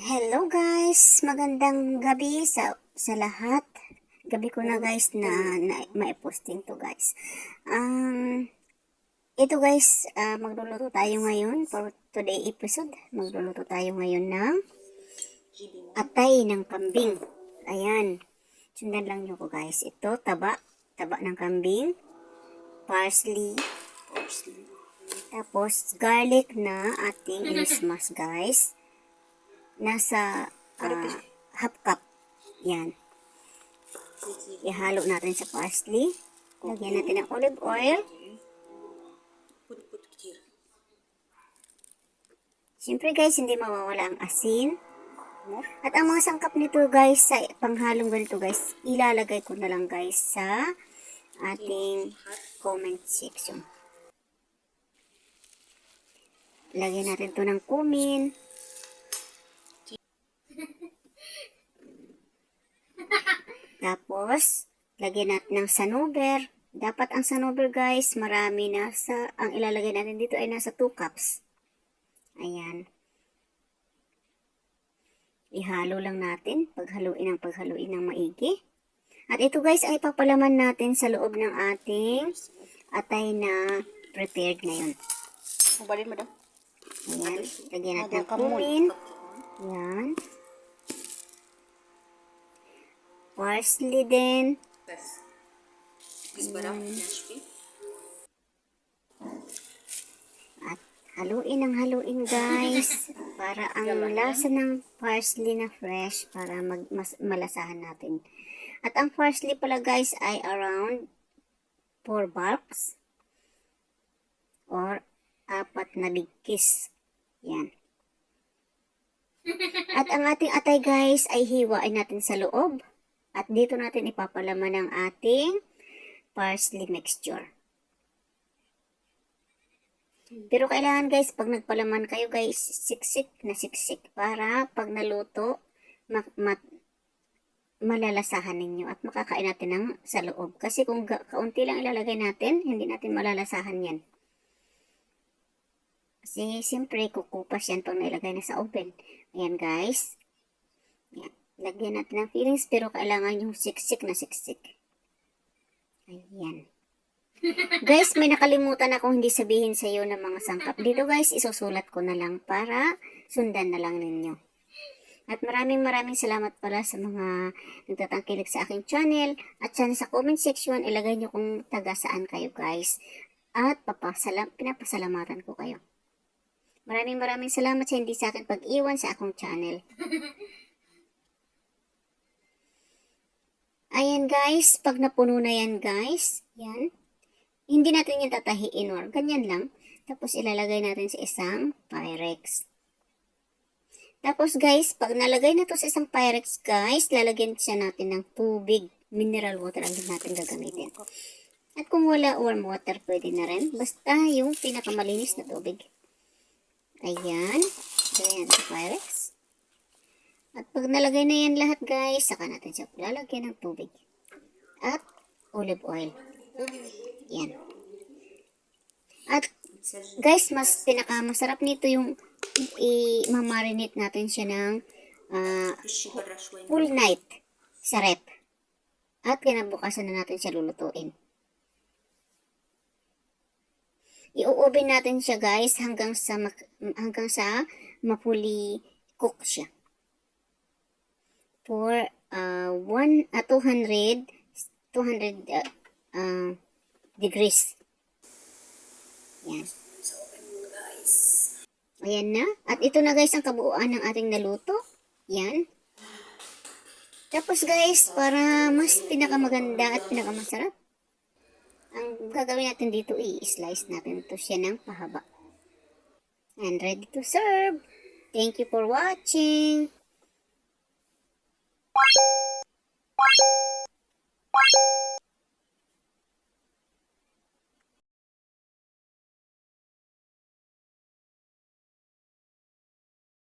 Hello guys, magandang gabi sa lahat. Gabi ko na guys na mai-posting to guys. Ito guys, magluluto tayo ngayon for today episode. Magluluto tayo ngayon ng atay ng kambing. Ayan. Sundan lang nyo ko guys. Ito, taba ng kambing, parsley, tapos garlic na ating inismas guys. Nasa half cup. Yan. Ihalo natin sa parsley. Lagyan natin ng olive oil. Siyempre guys, hindi mawawala ang asin. At ang mga sangkap nito guys, sa panghalong ganito guys, ilalagay ko na lang guys sa ating comment section. Lagyan natin to ng cumin. Tapos, lagyan natin ng sanover. Dapat ang sanover guys, marami ang ilalagay natin dito ay nasa 2 cups. Ayan. Ihalo lang natin, paghaluin ng maigi. At ito guys ay papalaman natin sa loob ng ating atay na prepared ngayon. Ubalin mo daw. Ayan, lagyan natin ng cumin. Ayan. Parsley din. At haluin guys para ang lasa ng parsley na fresh para malasahan natin. At ang parsley pala guys ay around 4 bulbs or 4 na bigkis. Yan. At ang ating atay guys ay hiwain natin sa loob. At dito natin ipapalaman ang ating parsley mixture. Pero kailangan guys, pag nagpalaman kayo guys, siksik para pag naluto, malalasahan ninyo at makakain natin ng sa loob. Kasi kung kaunti lang ilalagay natin, hindi natin malalasahan yan. Kasi siyempre kukupas yan pag nailagay na sa oven. Ayan guys. Yan. Lagyan natin ng fillings pero kailangan yung siksik. Ayan. Guys, may nakalimutan akong hindi sabihin sa iyo ng mga sangkap. Dito guys, isusulat ko na lang para sundan na lang ninyo. At maraming salamat pala sa mga nagtatangkilik sa aking channel. At sana sa comment section, ilagay nyo kung taga saan kayo guys. At pinapasalamatan ko kayo. Maraming salamat sa hindi sa akin pag-iwan sa akong channel. Ayan guys, pag napuno na yan guys, yan. Hindi natin yung tatahiin or ganyan lang. Tapos ilalagay natin sa isang Pyrex. Tapos guys, pag nalagay na to sa isang Pyrex guys, lalagyan siya natin ng tubig. Mineral water ang natin gagamitin. At kung wala warm water, pwede na rin. Basta yung pinakamalinis na tubig. Ayan. Lagyan natin sa Pyrex. At pag nalagay na yan lahat guys, saka natin siya lalagyan ng tubig. At olive oil. Yan. At guys, mas pinakamasarap nito yung i-marinate natin siya ng full night sa rep. At kinabukasan na natin siya lulutuin. I-oven natin siya guys hanggang sa mapuli cook siya. For 200 degrees. Yan. Ayan na. At ito na guys ang kabuuan ng ating naluto. Yan. Tapos guys, para mas pinakamaganda at pinakamasarap, ang gagawin natin dito, i-slice natin ito siya ng pahaba. And ready to serve. Thank you for watching.